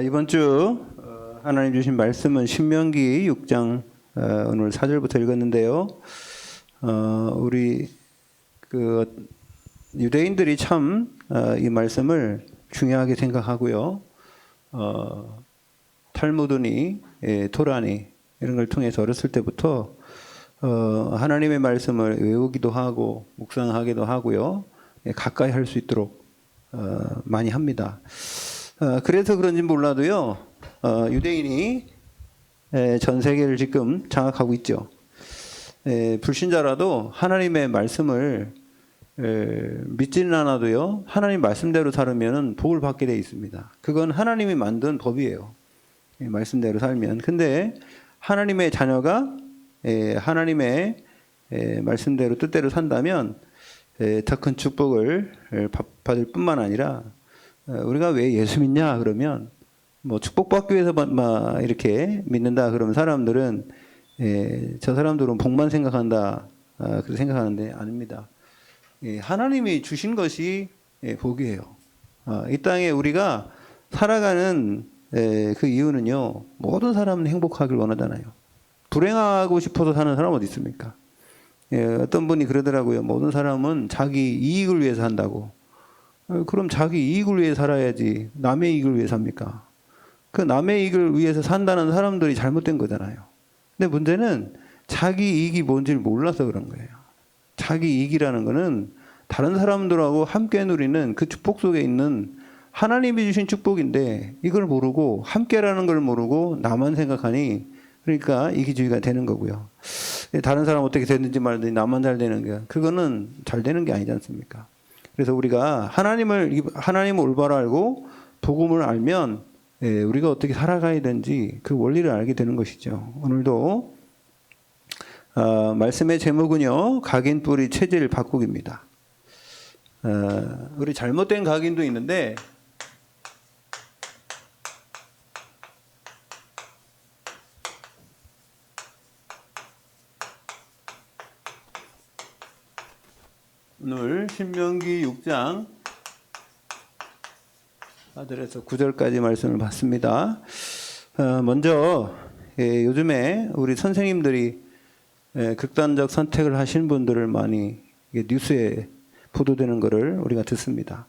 이번 주 하나님 주신 말씀은 신명기 6장 오늘 4절부터 읽었는데요. 우리 그 유대인들이 참 이 말씀을 중요하게 생각하고요. 탈무드니, 토라니 이런 걸 통해서 어렸을 때부터 하나님의 말씀을 외우기도 하고 묵상하기도 하고요. 가까이 할 수 있도록 많이 합니다. 그래서 그런지 몰라도요, 유대인이 전 세계를 지금 장악하고 있죠. 불신자라도 하나님의 말씀을 믿지는 않아도요, 하나님 말씀대로 살으면 복을 받게 되어 있습니다. 그건 하나님이 만든 법이에요. 말씀대로 살면. 근데 하나님의 자녀가 하나님의 말씀대로 뜻대로 산다면 더 큰 축복을 받을 뿐만 아니라 우리가 왜 예수 믿냐 그러면 뭐 축복받기 위해서 막 이렇게 믿는다 그러면 사람들은 저 사람들은 복만 생각한다 그렇게 생각하는데 아닙니다. 하나님이 주신 것이 복이에요. 이 땅에 우리가 살아가는 그 이유는요, 모든 사람은 행복하길 원하잖아요. 불행하고 싶어서 사는 사람 어디 있습니까? 어떤 분이 그러더라고요. 모든 사람은 자기 이익을 위해서 산다고. 그럼 자기 이익을 위해 살아야지 남의 이익을 위해 삽니까? 그 남의 이익을 위해서 산다는 사람들이 잘못된 거잖아요. 근데 문제는 자기 이익이 뭔지를 몰라서 그런 거예요. 자기 이익이라는 거는 다른 사람들하고 함께 누리는 그 축복 속에 있는 하나님이 주신 축복인데 이걸 모르고 함께라는 걸 모르고 나만 생각하니 그러니까 이기주의가 되는 거고요. 다른 사람 어떻게 됐는지 말든지 나만 잘 되는 게 그거는 잘 되는 게 아니지 않습니까? 그래서 우리가 하나님을 올바로 알고 복음을 알면 우리가 어떻게 살아가야 되는지 그 원리를 알게 되는 것이죠. 오늘도 말씀의 제목은요, 각인 뿌리 체질 바꾸기입니다. 우리 잘못된 각인도 있는데 오늘 신명기 6장 4절에서 9절까지 말씀을 봤습니다. 먼저 요즘에 우리 선생님들이 극단적 선택을 하신 분들을 많이 뉴스에 보도되는 것을 우리가 듣습니다.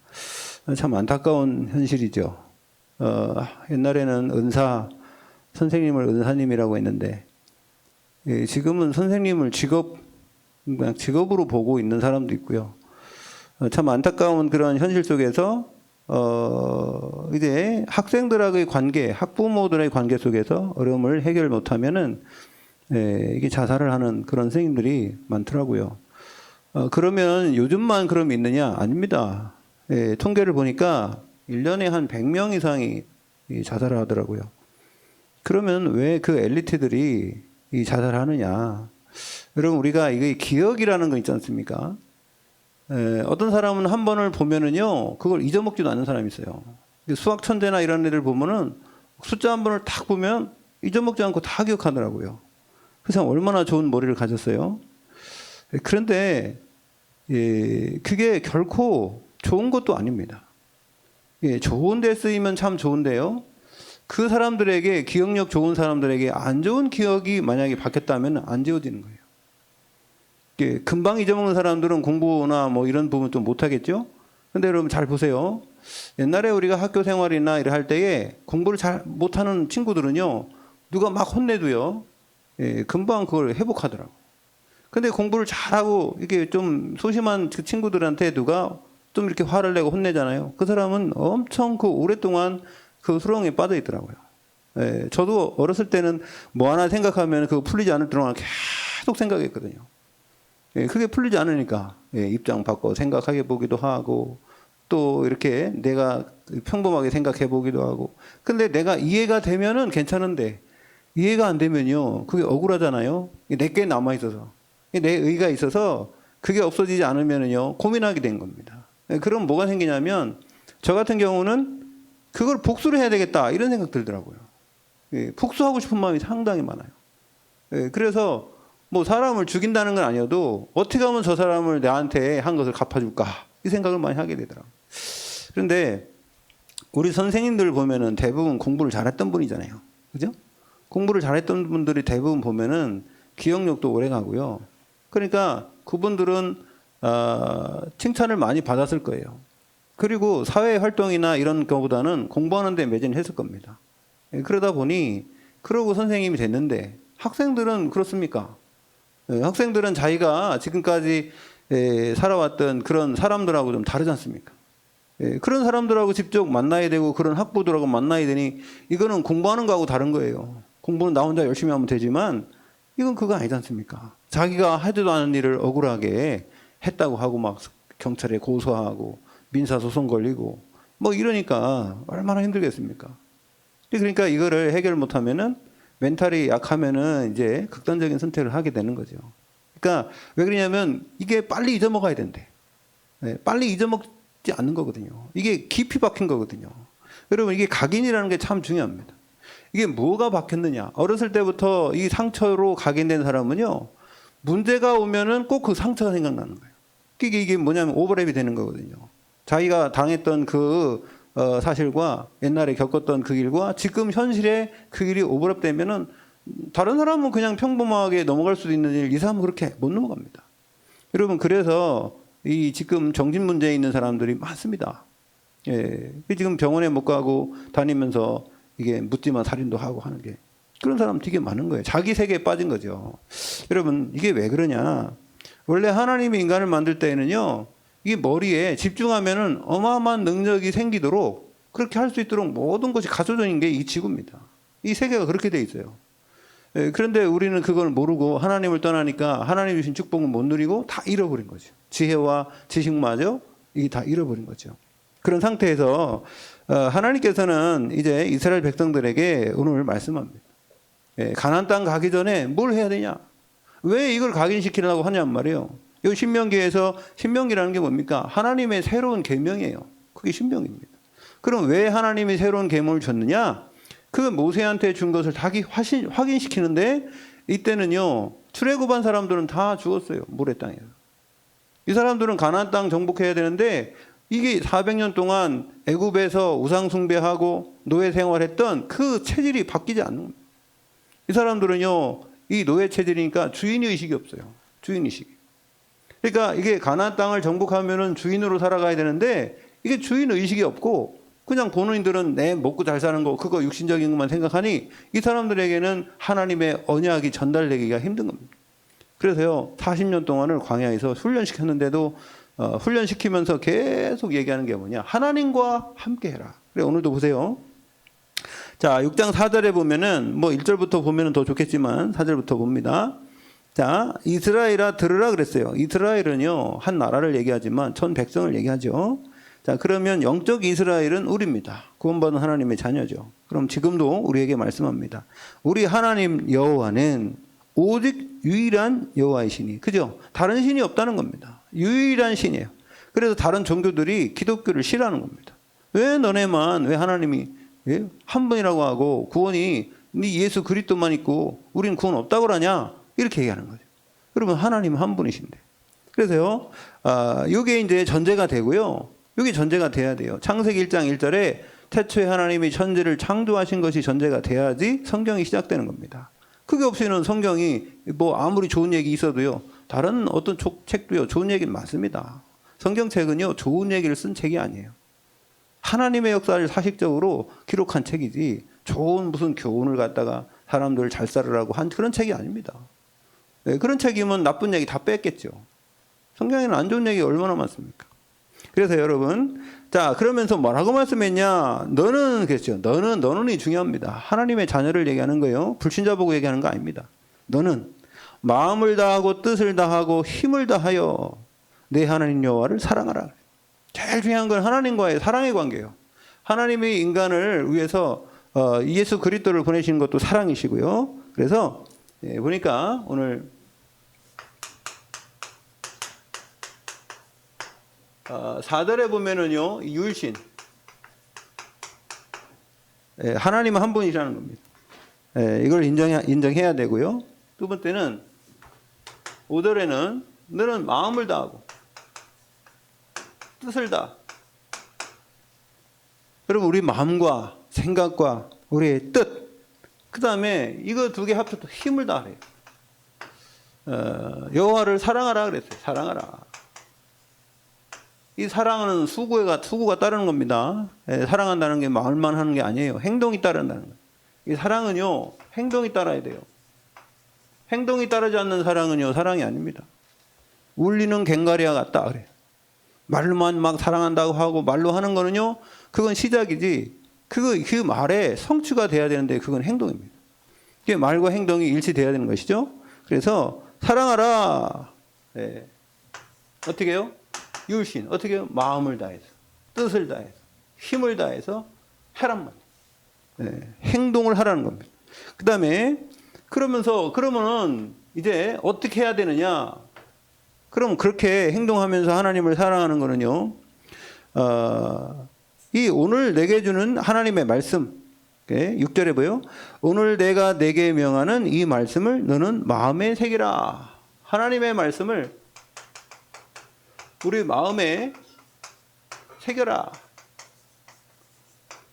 참 안타까운 현실이죠. 옛날에는 선생님을 은사님이라고 했는데 지금은 선생님을 그냥 직업으로 보고 있는 사람도 있고요. 참 안타까운 그런 현실 속에서 이제 학생들하고의 관계, 학부모들의 관계 속에서 어려움을 해결 못하면은 이게 자살을 하는 그런 선생님들이 많더라고요. 그러면 요즘만 그럼 있느냐? 아닙니다. 통계를 보니까 1년에 한 100명 이상이 자살을 하더라고요. 그러면 왜 그 엘리트들이 이 자살을 하느냐? 여러분, 우리가 이게 기억이라는 거 있지 않습니까? 어떤 사람은 한 번을 보면은요, 그걸 잊어먹지도 않는 사람이 있어요. 수학 천재나 이런 애들 보면은 숫자 한 번을 딱 보면 잊어먹지 않고 다 기억하더라고요. 그 사람 얼마나 좋은 머리를 가졌어요. 그런데 그게 결코 좋은 것도 아닙니다. 좋은 데 쓰이면 참 좋은데요. 그 사람들에게, 기억력 좋은 사람들에게 안 좋은 기억이 만약에 박혔다면 안 지워지는 거예요. 금방 잊어먹는 사람들은 공부나 뭐 이런 부분 좀 못하겠죠? 근데 여러분 잘 보세요. 옛날에 우리가 학교 생활이나 이럴 할 때에 공부를 잘 못하는 친구들은요, 누가 막 혼내도요, 금방 그걸 회복하더라고. 근데 공부를 잘하고 이게 좀 소심한 그 친구들한테 누가 좀 이렇게 화를 내고 혼내잖아요. 그 사람은 엄청 그 오랫동안 그 수렁에 빠져 있더라고요. 저도 어렸을 때는 뭐 하나 생각하면 그거 풀리지 않을 동안 계속 생각했거든요. 그게 풀리지 않으니까 입장 바꿔 생각하게 보기도 하고 또 이렇게 내가 평범하게 생각해 보기도 하고 근데 내가 이해가 되면은 괜찮은데 이해가 안 되면요 그게 억울하잖아요. 내게 남아 있어서 내 의가 있어서 그게 없어지지 않으면은요 고민하게 된 겁니다. 그럼 뭐가 생기냐면 저 같은 경우는 그걸 복수를 해야 되겠다 이런 생각 들더라고요. 복수하고 싶은 마음이 상당히 많아요. 그래서 뭐 사람을 죽인다는 건 아니어도 어떻게 하면 저 사람을 나한테 한 것을 갚아줄까 이 생각을 많이 하게 되더라고요. 그런데 우리 선생님들 보면은 대부분 공부를 잘했던 분이잖아요. 그죠? 공부를 잘했던 분들이 대부분 보면은 기억력도 오래 가고요. 그러니까 그분들은 칭찬을 많이 받았을 거예요. 그리고 사회 활동이나 이런 것보다는 공부하는 데 매진했을 겁니다. 그러다 보니 그러고 선생님이 됐는데 학생들은 그렇습니까? 학생들은 자기가 지금까지 살아왔던 그런 사람들하고 좀 다르지 않습니까? 그런 사람들하고 직접 만나야 되고 그런 학부들하고 만나야 되니 이거는 공부하는 거하고 다른 거예요. 공부는 나 혼자 열심히 하면 되지만 이건 그거 아니지 않습니까? 자기가 하지도 않은 일을 억울하게 했다고 하고 막 경찰에 고소하고 민사소송 걸리고 뭐 이러니까 얼마나 힘들겠습니까? 그러니까 이거를 해결 못하면은 멘탈이 약하면은 이제 극단적인 선택을 하게 되는 거죠. 그러니까 왜 그러냐면 이게 빨리 잊어먹어야 된대. 빨리 잊어먹지 않는 거거든요. 이게 깊이 박힌 거거든요. 여러분 이게 각인이라는 게 참 중요합니다. 이게 뭐가 박혔느냐? 어렸을 때부터 이 상처로 각인된 사람은요, 문제가 오면은 꼭 그 상처가 생각나는 거예요. 이게 뭐냐면 오버랩이 되는 거거든요. 자기가 당했던 그 사실과 옛날에 겪었던 그 일과 지금 현실의 그 일이 오버랩 되면은 다른 사람은 그냥 평범하게 넘어갈 수도 있는 일, 이 사람은 그렇게 못 넘어갑니다. 여러분, 그래서 이 지금 정신 문제에 있는 사람들이 많습니다. 예. 지금 병원에 못 가고 다니면서 이게 묻지마 살인도 하고 하는 게 그런 사람 되게 많은 거예요. 자기 세계에 빠진 거죠. 여러분, 이게 왜 그러냐? 원래 하나님이 인간을 만들 때에는요, 이게 머리에 집중하면은 어마어마한 능력이 생기도록 그렇게 할 수 있도록 모든 것이 갖춰져 있는 게 이 지구입니다. 이 세계가 그렇게 돼 있어요. 예, 그런데 우리는 그걸 모르고 하나님을 떠나니까 하나님 주신 축복은 못 누리고 다 잃어버린 거죠. 지혜와 지식마저 이게 다 잃어버린 거죠. 그런 상태에서 하나님께서는 이제 이스라엘 백성들에게 오늘 말씀합니다. 예, 가나안 땅 가기 전에 뭘 해야 되냐? 왜 이걸 각인시키려고 하냔 말이에요. 이 신명기에서 신명기라는 게 뭡니까? 하나님의 새로운 계명이에요. 그게 신명입니다. 그럼 왜 하나님이 새로운 계명을 줬느냐? 그 모세한테 준 것을 자기 확인시키는데 이때는요, 출애굽한 사람들은 다 죽었어요. 모래 땅에서. 이 사람들은 가나안 땅 정복해야 되는데 이게 400년 동안 애굽에서 우상 숭배하고 노예 생활했던 그 체질이 바뀌지 않는 겁니다. 이 사람들은요, 이 노예 체질이니까 주인 의식이 없어요. 주인 의식이. 그러니까 이게 가나안 땅을 정복하면은 주인으로 살아가야 되는데 이게 주인 의식이 없고 그냥 본인들은 내 먹고 잘 사는 거 그거 육신적인 것만 생각하니 이 사람들에게는 하나님의 언약이 전달되기가 힘든 겁니다. 그래서요, 40년 동안을 광야에서 훈련시켰는데도 훈련시키면서 계속 얘기하는 게 뭐냐? 하나님과 함께 해라. 그래, 오늘도 보세요. 자, 6장 4절에 보면은 뭐 1절부터 보면은 더 좋겠지만 4절부터 봅니다. 자, 이스라엘아 들으라 그랬어요. 이스라엘은요, 한 나라를 얘기하지만 전 백성을 얘기하죠. 자, 그러면 영적 이스라엘은 우리입니다. 구원받은 하나님의 자녀죠. 그럼 지금도 우리에게 말씀합니다. 우리 하나님 여호와는 오직 유일한 여호와이시니. 그죠? 다른 신이 없다는 겁니다. 유일한 신이에요. 그래서 다른 종교들이 기독교를 싫어하는 겁니다. 왜 너네만, 왜 하나님이 한 분이라고 하고 구원이 네 예수 그리스도만 있고 우리는 구원 없다고 그러냐? 이렇게 얘기하는 거죠. 여러분, 하나님은 한 분이신데. 그래서요, 이게 이제 전제가 되고요. 이게 전제가 돼야 돼요. 창세기 1장 1절에 태초에 하나님이 천지를 창조하신 것이 전제가 돼야지 성경이 시작되는 겁니다. 그게 없이는 성경이 뭐 아무리 좋은 얘기 있어도요, 다른 어떤 책도요, 좋은 얘기는 많습니다. 성경책은요, 좋은 얘기를 쓴 책이 아니에요. 하나님의 역사를 사실적으로 기록한 책이지 좋은 무슨 교훈을 갖다가 사람들을 잘 살으라고 한 그런 책이 아닙니다. 네, 그런 책이면 나쁜 얘기 다 뺐겠죠. 성경에는 안 좋은 얘기 얼마나 많습니까? 그래서 여러분, 자, 그러면서 뭐라고 말씀했냐? 너는 그랬죠. 너는이 중요합니다. 하나님의 자녀를 얘기하는 거예요. 불신자 보고 얘기하는 거 아닙니다. 너는 마음을 다하고 뜻을 다하고 힘을 다하여 내 하나님 여호와를 사랑하라. 제일 중요한 건 하나님과의 사랑의 관계예요. 하나님이 인간을 위해서 예수 그리스도를 보내시는 것도 사랑이시고요. 그래서 보니까 오늘 4절에 보면은요, 유일신, 하나님은 한 분이라는 겁니다. 이걸 인정해야 되고요. 두 번째는 5절에는 너는 마음을 다하고 뜻을 다 여러분 우리 마음과 생각과 우리의 뜻, 그 다음에 이거 두 개 합쳐서 힘을 다하래요. 여호와를 사랑하라 그랬어요. 사랑하라. 이 사랑은 수구가 따르는 겁니다. 사랑한다는 게 말만 하는 게 아니에요. 행동이 따른다는 거예요. 이 사랑은요, 행동이 따라야 돼요. 행동이 따르지 않는 사랑은요, 사랑이 아닙니다. 울리는 갱가리와 같다 그래요. 말로만 막 사랑한다고 하고 말로 하는 거는요, 그건 시작이지. 그 말에 성취가 돼야 되는데 그건 행동입니다. 이게 말과 행동이 일치돼야 되는 것이죠. 그래서 사랑하라. 네. 어떻게 해요? 율신. 어떻게 해요? 마음을 다해서, 뜻을 다해서, 힘을 다해서 하란 말이에요. 네. 행동을 하라는 겁니다. 그 다음에 그러면은 이제 어떻게 해야 되느냐? 그럼 그렇게 행동하면서 하나님을 사랑하는 거는요, 이 오늘 내게 주는 하나님의 말씀, 6절에 보여. 오늘 내가 내게 명하는 이 말씀을 너는 마음에 새기라. 하나님의 말씀을 우리 마음에 새겨라.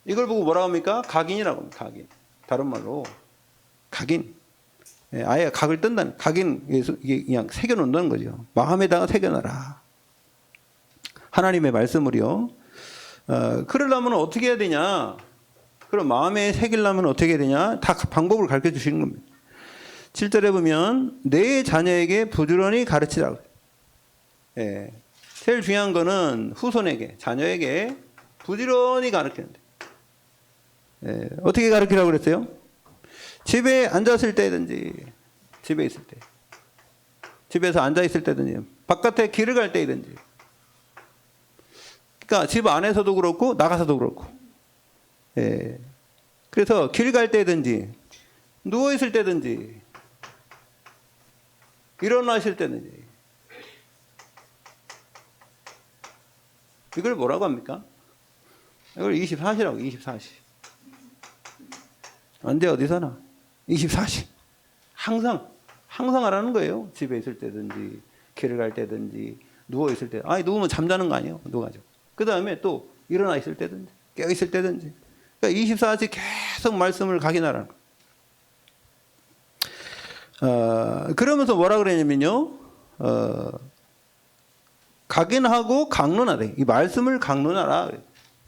이걸 보고 뭐라고 합니까? 각인이라고 합니다. 각인. 다른 말로 각인. 아예 각을 뜬다는, 각인, 이게 그냥 새겨놓는다는 거죠. 마음에다가 새겨놔라. 하나님의 말씀을요. 그러려면 어떻게 해야 되냐? 그럼 마음에 새기려면 어떻게 해야 되냐? 다 방법을 가르쳐 주시는 겁니다. 7절에 보면 내 자녀에게 부지런히 가르치라고. 예. 제일 중요한 거는 후손에게, 자녀에게 부지런히 가르치는데. 예. 어떻게 가르치라고 그랬어요? 집에 앉았을 때든지, 집에 있을 때, 집에서 앉아 있을 때든지, 바깥에 길을 갈 때든지. 그러니까 집 안에서도 그렇고 나가서도 그렇고. 예. 그래서 길 갈 때든지, 누워 있을 때든지, 일어나실 때든지. 이걸 뭐라고 합니까? 이걸 24시라고, 24시. 언제 어디서나 24시. 항상 하라는 거예요. 집에 있을 때든지, 길을 갈 때든지, 누워 있을 때. 아니, 누우면 잠자는 거 아니에요. 누워가지고. 그 다음에 또 일어나 있을 때든지, 깨어 있을 때든지. 그러니까 24시 계속 말씀을 각인하라는 거예요. 그러면서 뭐라 그러냐면요. 각인하고 강론하래. 이 말씀을 강론하라.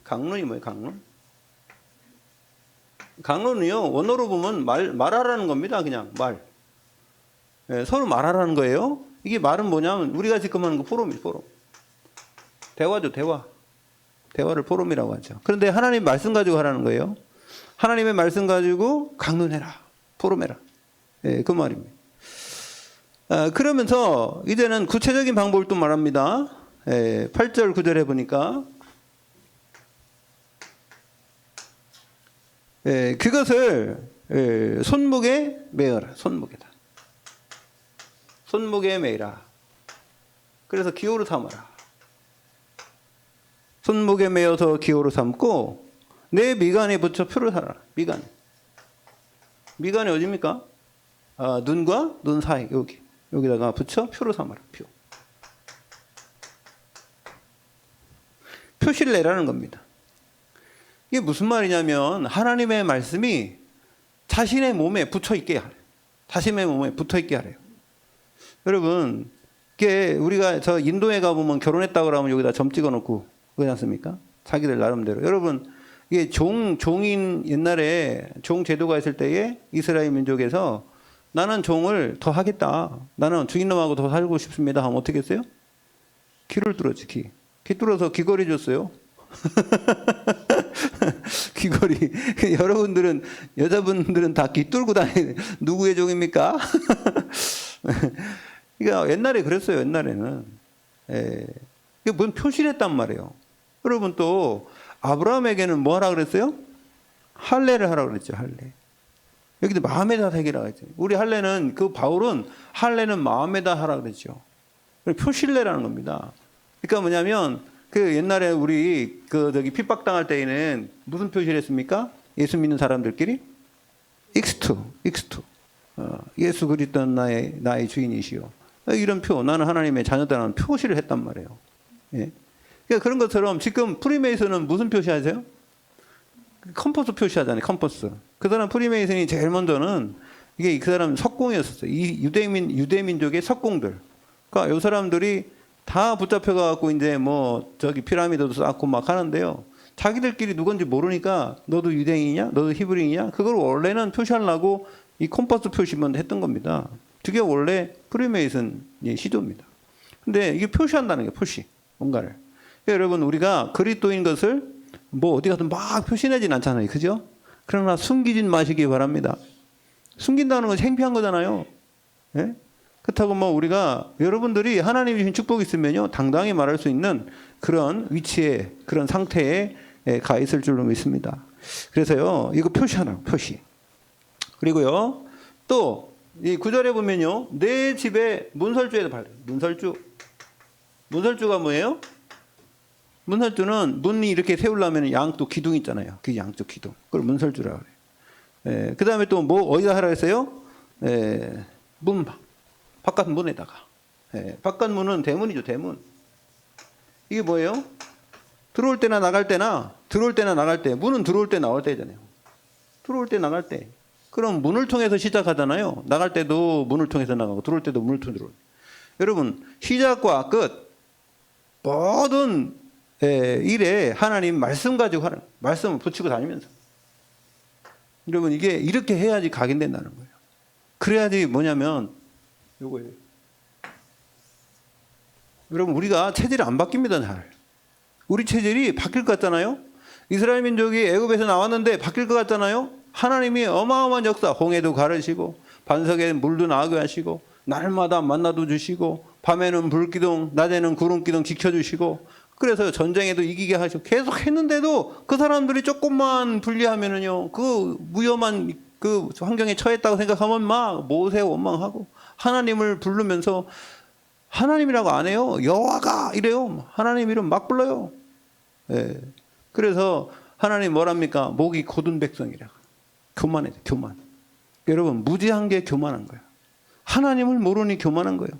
강론이 뭐예요? 강론? 강론은요, 원어로 보면 말하라는 겁니다. 그냥 말. 예, 서로 말하라는 거예요. 이게 말은 뭐냐면 우리가 지금 하는 거 포럼이에요. 포럼. 대화죠. 대화. 대화를 포럼이라고 하죠. 그런데 하나님 말씀 가지고 하라는 거예요. 하나님의 말씀 가지고 강론해라. 포럼해라. 예, 그 말입니다. 그러면서 이제는 구체적인 방법을 또 말합니다. 8절 9절에 보니까 그것을 손목에 매어라. 손목에다. 손목에 매라. 그래서 기호로 삼아라. 손목에 매어서 기호로 삼고 내 미간에 붙여 표를 살아라. 미간. 미간이 어디입니까? 눈과 눈 사이 여기다가 붙여 표로 삼아라. 표시를 내라는 겁니다. 이게 무슨 말이냐면 하나님의 말씀이 자신의 몸에 붙어 있게 하래요. 자신의 몸에 붙어 있게 하래요. 여러분, 이게 우리가 저 인도에 가보면 결혼했다고 그러면 여기다 점 찍어 놓고 그러지 않습니까? 자기들 나름대로. 여러분, 이게 종인 옛날에 종 제도가 있을 때에 이스라엘 민족에서 나는 종을 더 하겠다. 나는 주인놈하고 더 살고 싶습니다. 하면 어떻게 했어요? 귀를 뚫었지, 귀. 귀 뚫어서 귀걸이 줬어요. 귀걸이. 여러분들은, 여자분들은 다 귀 뚫고 다니는, 누구의 종입니까? 그러니까 옛날에 그랬어요, 옛날에는. 이게 뭔 표시를 했단 말이에요. 여러분 또, 아브라함에게는 뭐 하라 그랬어요? 할례를 하라 그랬죠, 할례. 여기도 마음에다 새기라 그랬죠. 우리 할례는, 바울은 할례는 마음에다 하라 그랬죠. 표시를 내라는 겁니다. 그러니까 뭐냐면, 옛날에 우리, 핍박당할 때에는 무슨 표시를 했습니까? 예수 믿는 사람들끼리? 익스투. 예수 그리스도는 나의 주인이시오. 이런 표, 나는 하나님의 자녀다라는 표시를 했단 말이에요. 예. 그러니까 그런 것처럼 지금 프리메이슨은 무슨 표시 하세요? 컴퍼스 표시하잖아요. 컴퍼스. 그 사람 프리메이슨이 제일 먼저는 이게 그 사람 석공이었었어요. 이 유대민족의 석공들. 그러니까 이 사람들이 다 붙잡혀갖고 이제 뭐 저기 피라미드도 쌓고 막 하는데요. 자기들끼리 누군지 모르니까 너도 유대인이냐? 너도 히브리인이냐? 그걸 원래는 표시하려고 이 컴퍼스 표시만 했던 겁니다. 그게 원래 프리메이슨의 시도입니다. 근데 이게 표시한다는 게 표시. 뭔가를. 그러니까 여러분 우리가 그리스도인 것을 뭐 어디 가든 막 표시내진 않잖아요. 그죠? 그러나 숨기진 마시기 바랍니다. 숨긴다는 건 창피한 거잖아요. 예? 그렇다고 뭐 우리가 여러분들이 하나님이 주신 축복이 있으면요. 당당히 말할 수 있는 그런 위치에 그런 상태에 가 있을 줄로 믿습니다. 그래서요. 이거 표시하라고 표시. 그리고요. 또 이 구절에 보면요. 내 집에 문설주에도 발려. 문설주가 뭐예요? 문설주는 문이 이렇게 세우려면 양쪽 기둥 있잖아요. 그 양쪽 기둥. 그걸 문설주라고 그래요. 그 다음에 또 뭐 어디다 하라 했어요? 문 바깥 문에다가. 바깥 문은 대문이죠. 대문. 이게 뭐예요? 들어올 때나 나갈 때나 나갈 때 문은 들어올 때 나올 때잖아요. 들어올 때 나갈 때. 그럼 문을 통해서 시작하잖아요. 나갈 때도 문을 통해서 나가고 들어올 때도 문을 통해서 들어올 때. 여러분 시작과 끝 모든 일에 하나님 말씀 가지고 하는 말씀을 붙이고 다니면서 여러분 이게 이렇게 해야지 각인된다는 거예요. 그래야지 뭐냐면 요거예요. 여러분 우리가 체질이 안 바뀝니다. 잘. 우리 체질이 바뀔 것 같잖아요. 이스라엘 민족이 애굽에서 나왔는데 바뀔 것 같잖아요. 하나님이 어마어마한 역사 홍해도 가르시고 반석에 물도 나게 하시고 날마다 만나도 주시고 밤에는 불기둥 낮에는 구름기둥 지켜주시고 그래서 전쟁에도 이기게 하시고 계속 했는데도 그 사람들이 조금만 불리하면은요 그 위험한 그 환경에 처했다고 생각하면 막 모세 원망하고 하나님을 부르면서 하나님이라고 안 해요. 여호와가 이래요. 하나님 이름 막 불러요. 예. 그래서 하나님 뭐랍니까? 목이 곧은 백성이라. 교만해. 교만. 여러분 무지한 게 교만한 거예요. 하나님을 모르니 교만한 거예요.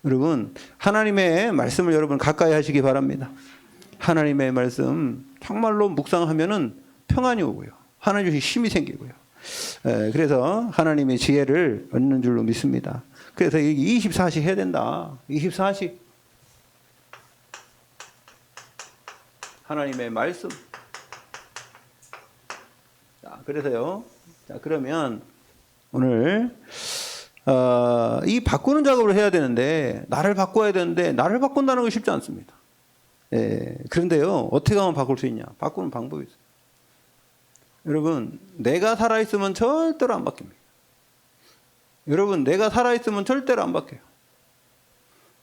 여러분 하나님의 말씀을 여러분 가까이 하시기 바랍니다. 하나님의 말씀 정말로 묵상하면은 평안이 오고요. 하나님 주신 힘이 생기고요. 그래서 하나님의 지혜를 얻는 줄로 믿습니다. 그래서 24시 해야 된다. 24시 하나님의 말씀. 자, 그래서요. 자, 그러면 오늘 이 바꾸는 작업을 해야 되는데 나를 바꿔야 되는데 나를 바꾼다는 건 쉽지 않습니다. 그런데요. 어떻게 하면 바꿀 수 있냐? 바꾸는 방법이 있어요. 여러분 내가 살아있으면 절대로 안 바뀝니다. 여러분 내가 살아있으면 절대로 안 바뀌어요.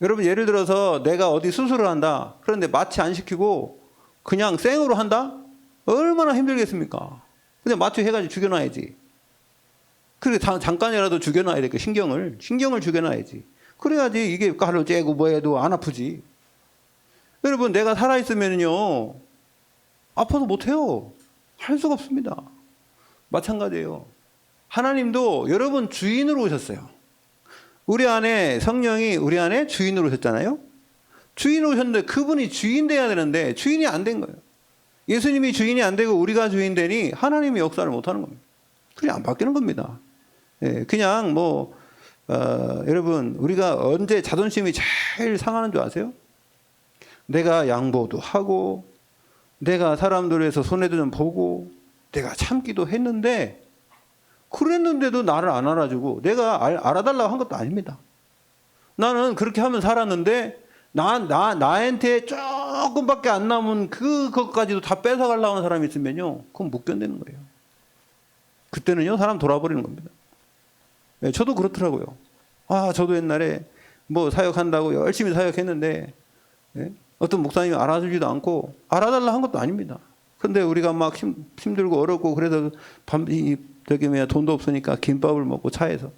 여러분 예를 들어서 내가 어디 수술을 한다. 그런데 마취 안 시키고 그냥 생으로 한다? 얼마나 힘들겠습니까? 그냥 마취 해가지고 죽여놔야지. 그래 잠깐이라도 죽여놔야 되니까 신경을 죽여놔야지. 그래야지 이게 가루 째고 뭐 해도 안 아프지. 여러분 내가 살아있으면요 아파서 못해요. 할 수가 없습니다. 마찬가지예요. 하나님도 여러분 주인으로 오셨어요. 우리 안에 성령이 우리 안에 주인으로 오셨잖아요. 주인으로 오셨는데 그분이 주인 돼야 되는데 주인이 안 된 거예요. 예수님이 주인이 안 되고 우리가 주인 되니 하나님이 역사를 못하는 겁니다. 그게 안 바뀌는 겁니다. 그냥 뭐 여러분 우리가 언제 자존심이 제일 상하는 줄 아세요? 내가 양보도 하고 내가 사람들에서 손해도 좀 보고 내가 참기도 했는데 그랬는데도 나를 안 알아주고 내가 알아달라고 한 것도 아닙니다. 나는 그렇게 하면 살았는데 나한테 조금밖에 안 남은 그것까지도 다 뺏어가려고 하는 사람이 있으면요 그건 못 견디는 거예요. 그때는요 사람 돌아버리는 겁니다. 저도 그렇더라고요. 저도 옛날에 뭐 사역한다고 열심히 사역했는데 어떤 목사님이 알아주지도 않고 알아달라 한 것도 아닙니다. 근데 우리가 막 힘들고 어렵고 그래서 돈도 없으니까 김밥을 먹고 차에서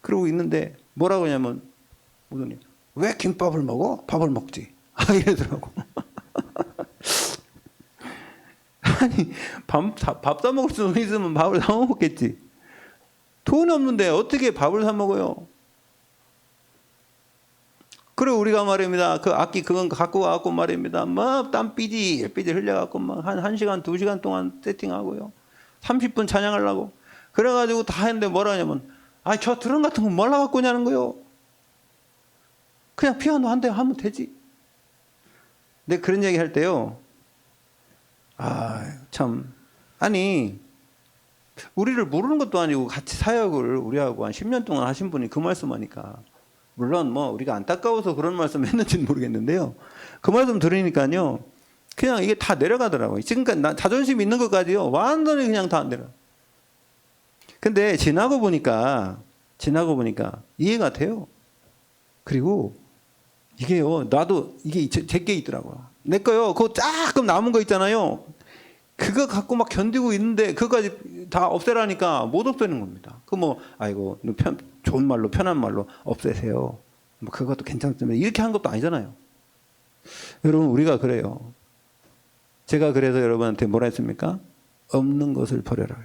그러고 있는데 뭐라고 하냐면 목사님 왜 김밥을 먹어? 밥을 먹지. 이러더라고. 아니 밥 사 먹을 수 있으면 밥을 사 먹겠지. 돈이 없는데 어떻게 밥을 사 먹어요? 그리고 우리가 말입니다. 그 악기 그건 갖고 와갖고 말입니다. 막 땀 삐질 흘려갖고 막 한 시간, 2시간 동안 세팅하고요. 30분 찬양하려고. 그래가지고 다 했는데 뭐라 하냐면, 저 드럼 같은 거 뭘로 갖고 오냐는 거요. 그냥 피아노 한 대 하면 되지. 근데 그런 얘기 할 때요. 참. 아니, 우리를 모르는 것도 아니고 같이 사역을 우리하고 한 10년 동안 하신 분이 그 말씀 하니까. 물론 뭐 우리가 안타까워서 그런 말씀 했는지는 모르겠는데요. 그 말씀 들으니까요. 그냥 이게 다 내려가더라고요. 지금까지 자존심 있는 것까지요. 완전히 그냥 다 안 내려. 근데 지나고 보니까 이해가 돼요. 그리고 이게요. 나도 이게 제게 있더라고요. 내 거요. 그거 조금 남은 거 있잖아요. 그거 갖고 막 견디고 있는데 그거까지 다 없애라니까 못 없애는 겁니다. 아이고 좋은 말로 편한 말로 없애세요. 뭐 그것도 괜찮지만 이렇게 한 것도 아니잖아요. 여러분 우리가 그래요. 제가 그래서 여러분한테 뭐라 했습니까? 없는 것을 버려라.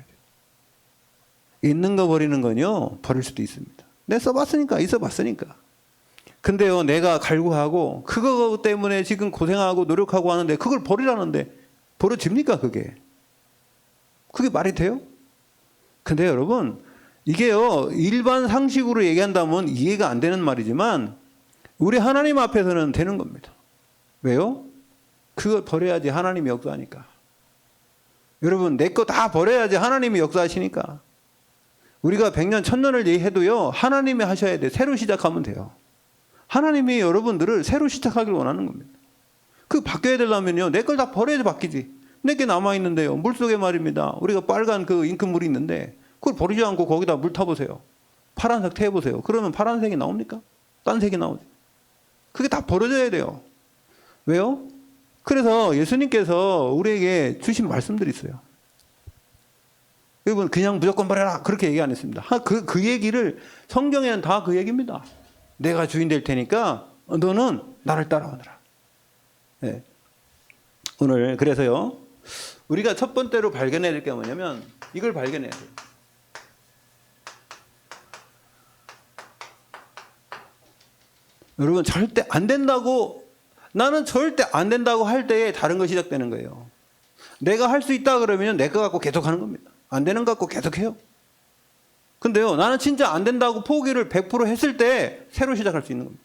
있는 거 버리는 건요 버릴 수도 있습니다. 내가 써봤으니까 있어봤으니까. 근데요 내가 갈구하고 그거 때문에 지금 고생하고 노력하고 하는데 그걸 버리라는데 버려집니까 그게? 그게 말이 돼요? 근데 여러분 이게요 일반 상식으로 얘기한다면 이해가 안 되는 말이지만 우리 하나님 앞에서는 되는 겁니다. 왜요? 그걸 버려야지 하나님이 역사하니까. 여러분 내 거 다 버려야지 하나님이 역사하시니까. 우리가 100년 1000년을 얘기해도요 하나님이 하셔야 돼. 새로 시작하면 돼요. 하나님이 여러분들을 새로 시작하길 원하는 겁니다. 그 바뀌어야 되려면요 내 걸 다 버려야지 바뀌지. 내게 남아있는데요 물속에 말입니다. 우리가 빨간 그 잉크물이 있는데 그걸 버리지 않고 거기다 물 타보세요. 파란색 태워보세요. 그러면 파란색이 나옵니까? 딴 색이 나오죠. 그게 다 버려져야 돼요. 왜요? 그래서 예수님께서 우리에게 주신 말씀들이 있어요. 여러분 그냥 무조건 버려라 그렇게 얘기 안 했습니다. 그 얘기를 성경에는 다 그 얘기입니다. 내가 주인 될 테니까 너는 나를 따라오너라. 네. 오늘 그래서요 우리가 첫 번째로 발견해야 될 게 뭐냐면 이걸 발견해야 돼요. 여러분 절대 안 된다고 나는 절대 안 된다고 할 때에 다른 거 시작되는 거예요. 내가 할 수 있다 그러면 내 거 갖고 계속 하는 겁니다. 안 되는 거 갖고 계속 해요. 근데요 나는 진짜 안 된다고 포기를 100% 했을 때 새로 시작할 수 있는 겁니다.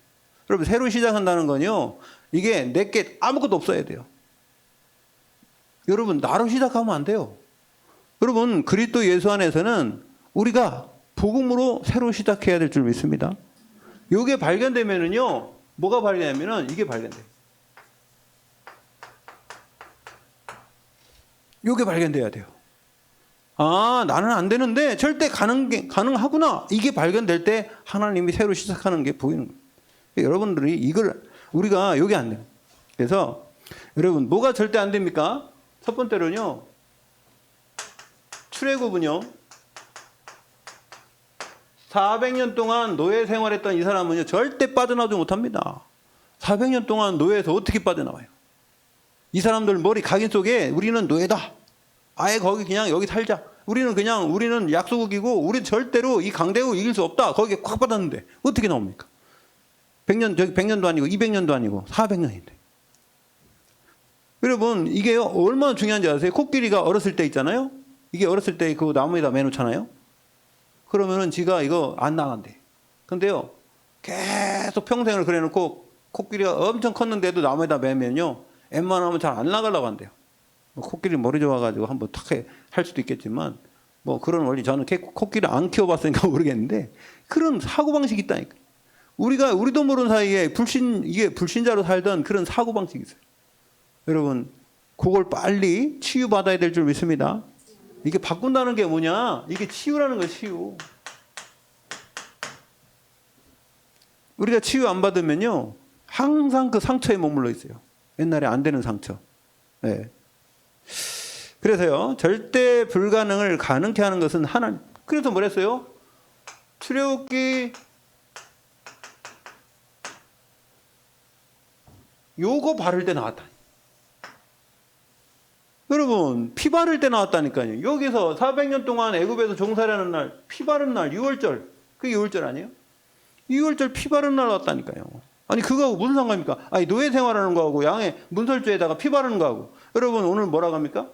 여러분 새로 시작한다는 건요 이게 내게 아무것도 없어야 돼요. 여러분 나로 시작하면 안 돼요. 여러분 그리스도 예수 안에서는 우리가 복음으로 새로 시작해야 될 줄 믿습니다. 이게 발견되면은요 뭐가 발견되면은 이게 발견돼요. 이게 발견돼야 돼요. 나는 안 되는데 절대 가능하구나. 이게 발견될 때 하나님이 새로 시작하는 게 보이는 거예요. 여러분들이 이걸 우리가 여기 안 돼요. 그래서 여러분 뭐가 절대 안 됩니까? 첫 번째로는요 출애굽은요 400년 동안 노예 생활했던 이 사람은요 절대 빠져나오지 못합니다. 400년 동안 노예에서 어떻게 빠져나와요? 이 사람들 머리 각인 속에 우리는 노예다. 아예 거기 그냥 여기 살자. 우리는 약소국이고 우리 절대로 이 강대국 이길 수 없다. 거기에 꽉 받았는데 어떻게 나옵니까? 100년도 아니고 200년도 아니고 400년인데. 여러분 이게 얼마나 중요한지 아세요? 코끼리가 어렸을 때 있잖아요. 이게 어렸을 때 그 나무에다 매놓잖아요. 그러면은 지가 이거 안 나간대. 근데요 계속 평생을 그래놓고 코끼리가 엄청 컸는데도 나무에다 매면요 웬만하면 잘 안 나가려고 한대요. 뭐 코끼리 머리 좋아가지고 한번 탁 할 수도 있겠지만 뭐 그런 원리 저는 코끼리 안 키워봤으니까 모르겠는데 그런 사고방식이 있다니까. 우리도 모르는 사이에 이게 불신자로 살던 그런 사고방식이 있어요. 여러분 그걸 빨리 치유받아야 될 줄 믿습니다. 이게 바꾼다는 게 뭐냐? 이게 치유라는 거예요. 치유. 우리가 치유 안 받으면요 항상 그 상처에 머물러 있어요. 옛날에 안 되는 상처. 네. 그래서요 절대 불가능을 가능케 하는 것은 하나님. 그래서 뭐랬어요? 출애굽기 요거 바를 때 나왔다. 여러분 피 바를 때 나왔다니까요. 여기서 400년 동안 애굽에서 종살이하는 날 피 바른 날 6월절. 그게 6월절 아니에요? 6월절 피 바른 날 나왔다니까요. 아니 그거하고 무슨 상관입니까? 아니 노예 생활하는 거하고 양의 문설주에다가 피 바르는 거하고 여러분 오늘 뭐라고 합니까?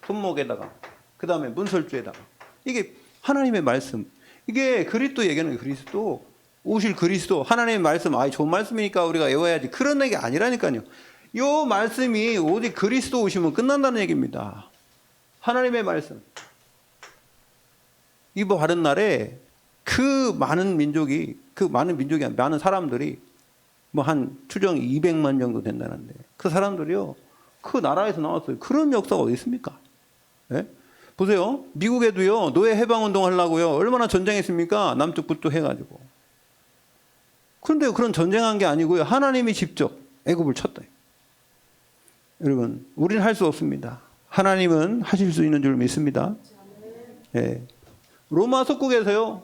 손목에다가 그 다음에 문설주에다가 이게 하나님의 말씀 이게 그리스도 얘기하는 그리스도 오실 그리스도 하나님의 말씀 좋은 말씀이니까 우리가 외워야지 그런 얘기 아니라니까요. 이 말씀이 오직 그리스도 오시면 끝난다는 얘기입니다. 하나님의 말씀 이 바른 날에 그 많은 민족이 많은 사람들이 뭐 한 추정 200만 정도 된다는데 그 사람들이요 그 나라에서 나왔어요. 그런 역사가 어디 있습니까? 네? 보세요. 미국에도요 노예 해방 운동 하려고요 얼마나 전쟁했습니까? 남쪽 북쪽 해가지고. 그런데 그런 전쟁한 게 아니고요 하나님이 직접 애굽을 쳤다. 여러분 우리는 할 수 없습니다. 하나님은 하실 수 있는 줄 믿습니다. 네. 로마 속국에서요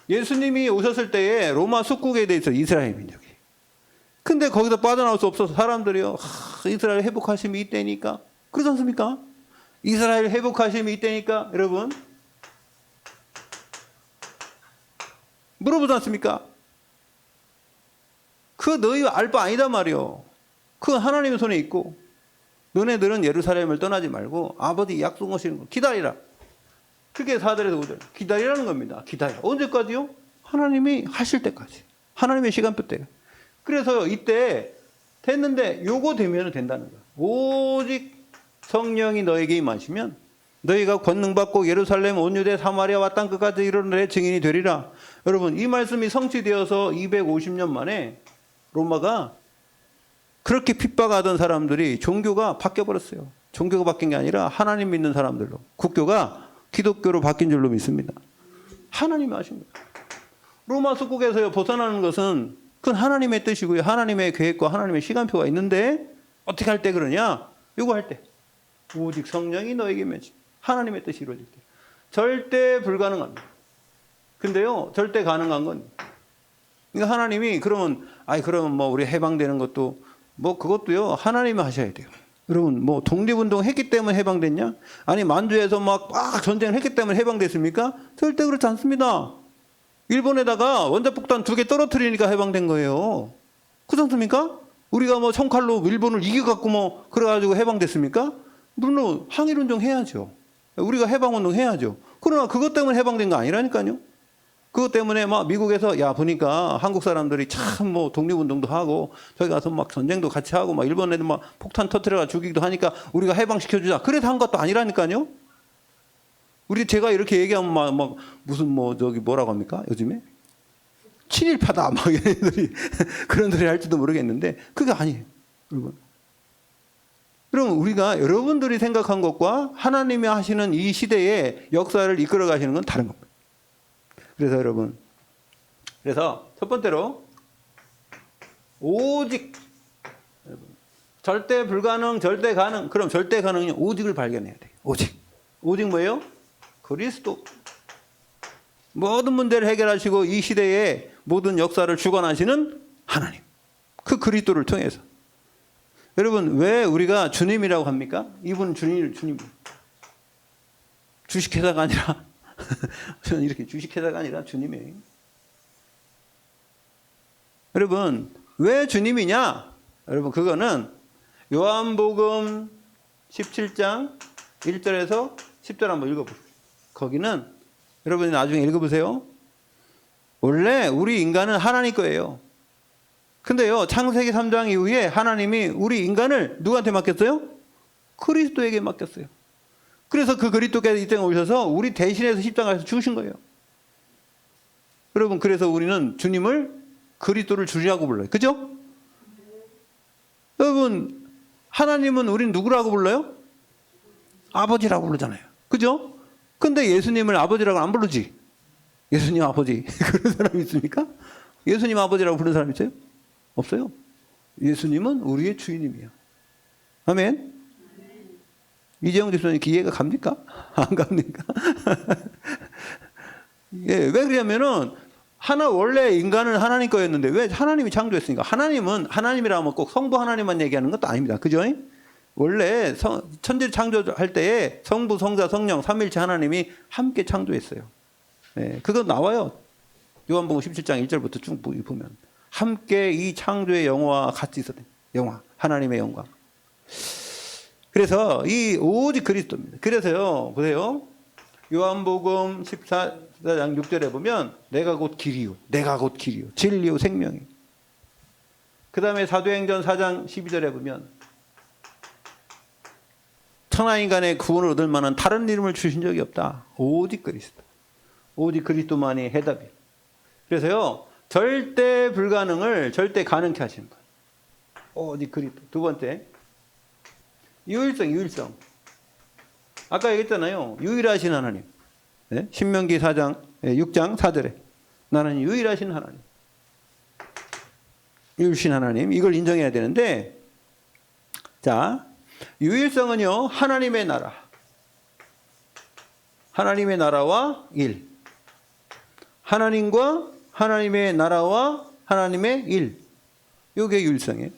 예수님이 오셨을 때에 로마 속국에 대해서 이스라엘 민족이 근데 거기서 빠져나올 수 없어서 사람들이요 이스라엘 회복하심이 이때니까 그렇지 않습니까? 이스라엘 회복하심이 이때니까 여러분 물어보지 않습니까? 그 너희 알 바 아니다 말이요. 그 하나님의 손에 있고 너네들은 예루살렘을 떠나지 말고 아버지 약속 오시는 거 기다리라. 그게 4절에서 5절 기다리라는 겁니다. 기다려. 언제까지요? 하나님이 하실 때까지. 하나님의 시간표 때요. 그래서 이때 됐는데 요거 되면 된다는 거야. 오직 성령이 너에게 임하시면 너희가 권능받고 예루살렘 온 유대 사마리아와 땅 끝까지 이르는 내 증인이 되리라. 여러분 이 말씀이 성취되어서 250년 만에 로마가 그렇게 핍박하던 사람들이 종교가 바뀌어버렸어요. 종교가 바뀐 게 아니라 하나님 믿는 사람들로 국교가 기독교로 바뀐 줄로 믿습니다. 하나님이 하신 거예요. 로마 속국에서 벗어나는 것은 그건 하나님의 뜻이고요. 하나님의 계획과 하나님의 시간표가 있는데 어떻게 할 때 그러냐? 이거 할 때 오직 성령이 너에게 맺힌 하나님의 뜻이 이루어질 때 절대 불가능합니다. 근데요 절대 가능한 건 그러니까 하나님이 그러면 뭐 우리 해방되는 것도 뭐 그것도요 하나님이 하셔야 돼요. 여러분 뭐 독립운동 했기 때문에 해방됐냐? 아니 만주에서 막 전쟁을 했기 때문에 해방됐습니까? 절대 그렇지 않습니다. 일본에다가 원자폭탄 2개 떨어뜨리니까 해방된 거예요. 그렇지 않습니까? 우리가 뭐 총칼로 일본을 이겨갖고 뭐 그래가지고 해방됐습니까? 물론 항일운동 해야죠. 우리가 해방운동 해야죠. 그러나 그것 때문에 해방된 거 아니라니까요. 그것 때문에 막 미국에서 보니까 한국 사람들이 참 뭐 독립운동도 하고 저기 가서 막 전쟁도 같이 하고 막 일본 애들 막 폭탄 터뜨려가 죽이기도 하니까 우리가 해방시켜주자. 그래서 한 것도 아니라니까요. 제가 이렇게 얘기하면 막 무슨 뭐라고 합니까? 요즘에? 친일파다. 막 얘네들이 그런 소리 할지도 모르겠는데 그게 아니에요. 여러분. 그럼 우리가 여러분들이 생각한 것과 하나님이 하시는 이 시대의 역사를 이끌어 가시는 건 다른 겁니다. 그래서 여러분, 첫 번째로 오직 절대 불가능, 절대 가능. 그럼 절대 가능은 오직을 발견해야 돼요. 오직 뭐예요? 그리스도. 모든 문제를 해결하시고 이 시대의 모든 역사를 주관하시는 하나님. 그 그리스도를 통해서. 여러분 왜 우리가 주님이라고 합니까? 이분은 주님. 주식회사가 아니라 저는 이렇게 주식회사가 아니라 주님이에요. 여러분 왜 주님이냐? 여러분 그거는 요한복음 17장 1절에서 10절 한번 읽어보세요. 거기는 여러분이 나중에 읽어보세요. 원래 우리 인간은 하나님 거예요. 근데요 창세기 3장 이후에 하나님이 우리 인간을 누구한테 맡겼어요? 그리스도에게 맡겼어요. 그래서 그 그리스도께서 이 땅에 오셔서 우리 대신해서 십자가에서 죽으신 거예요. 여러분 그래서 우리는 주님을 그리스도를 주라고 불러요. 그죠? 여러분 하나님은 우리는 누구라고 불러요? 아버지라고 부르잖아요. 그죠? 근데 예수님을 아버지라고 안 부르지. 예수님 아버지 그런 사람 있습니까? 예수님 아버지라고 부르는 사람 있어요? 없어요. 예수님은 우리의 주인님이에요. 아멘. 이재용 집사님 이해가 갑니까? 안 갑니까? 예, 왜 그러냐면은 원래 인간은 하나님 거였는데 왜 하나님이 창조했으니까. 하나님은 하나님이라 하면 꼭 성부 하나님만 얘기하는 것도 아닙니다. 그죠? 원래 천지를 창조할 때에 성부, 성자, 성령, 삼위일체 하나님이 함께 창조했어요. 예, 그거 나와요. 요한복음 17장 1절부터 쭉 보면 함께 이 창조의 영화와 같이 있었대. 영화, 하나님의 영광. 그래서 이 오직 그리스도입니다. 그래서요, 보세요. 요한복음 14장 6절에 보면 내가 곧 길이요, 내가 곧 길이요, 진리요, 생명이요. 그 다음에 사도행전 4장 12절에 보면 천하인간의 구원을 얻을 만한 다른 이름을 주신 적이 없다. 오직 그리스도. 오직 그리스도만이 해답이에요. 그래서요, 절대 불가능을 절대 가능케 하시는 거예요. 오직 그리스도. 두 번째, 유일성. 아까 얘기했잖아요. 유일하신 하나님. 네? 신명기 6장 4절에 나는 유일하신 하나님. 유일신 하나님. 이걸 인정해야 되는데, 자, 유일성은요, 하나님의 나라. 하나님의 나라와 일. 하나님과 하나님의 나라와 하나님의 일. 이게 유일성이에요.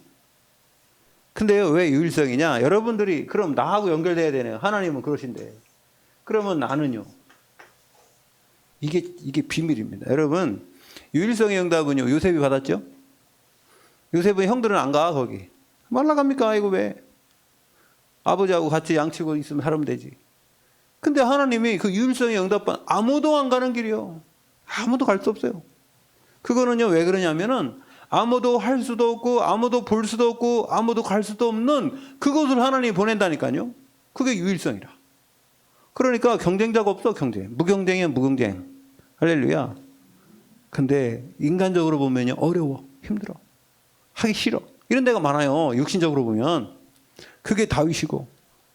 근데요, 왜 유일성이냐? 여러분들이 그럼 나하고 연결돼야 되네요. 하나님은 그러신데. 그러면 나는요. 이게 비밀입니다. 여러분, 유일성의 응답은요, 요셉이 받았죠? 요셉은 형들은 안 가, 거기. 말라 갑니까? 이거 왜? 아버지하고 같이 양치고 있으면 살면 되지. 근데 하나님이 그 유일성의 응답은 아무도 안 가는 길이요. 아무도 갈 수 없어요. 그거는요, 왜 그러냐면은 아무도 할 수도 없고 아무도 볼 수도 없고 아무도 갈 수도 없는 그곳을 하나님이 보낸다니까요. 그게 유일성이라. 그러니까 경쟁자가 없어. 무경쟁이야, 무경쟁. 할렐루야. 근데 인간적으로 보면요, 어려워, 힘들어, 하기 싫어, 이런 데가 많아요. 육신적으로 보면. 그게 다윗이고,